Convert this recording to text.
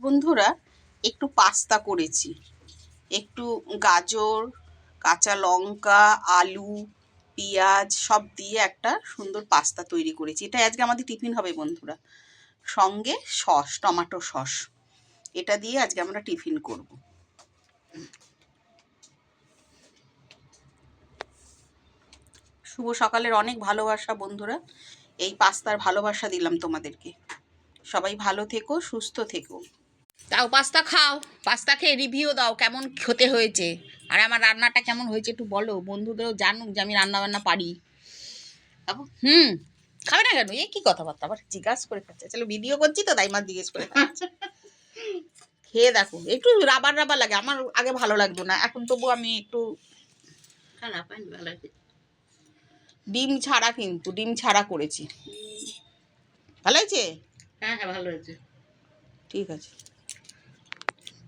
বন্ধুরা একটু পাস্তা করেছি, একটু গাজর, কাঁচা লঙ্কা, আলু, পেঁয়াজ সব দিয়ে একটা সুন্দর পাস্তা তৈরি করেছি। এটা আজকে আমাদের টিফিন হবে বন্ধুরা, সঙ্গে সস, টমেটো সস। এটা দিয়ে আজকে আমরা টিফিন করব। শুভ সকালের অনেক ভালোবাসা বন্ধুরা, এই পাস্তার ভালোবাসা দিলাম তোমাদেরকে। সবাই ভালো থেকো, সুস্থ থেকো। দাও পাস্তা খাও, পাস্তা খেয়ে রিভিউ দাও কেমন খেতে হয়েছে, আর আমার রান্নাটা কেমন হয়েছে একটু বলো, বন্ধুদেরও জানুক যে আমি রান্না বান্না পারি। খাবে না কেন? এই কি কথাবার্তা, আবার জিজ্ঞাসা করে খাচ্ছে। চলো ভিডিও করছি তো তাই মা জিজ্ঞেস করে খাচ্ছে। খেয়ে দেখো, একটু রাবার রাবার লাগে, আমার আগে ভালো লাগতো না, এখন তবু আমি একটু ডিম ছাড়া, কিন্তু ডিম ছাড়া করেছি। ভালো হয়েছে? হ্যাঁ হ্যাঁ ভালো হয়েছে। ঠিক আছে।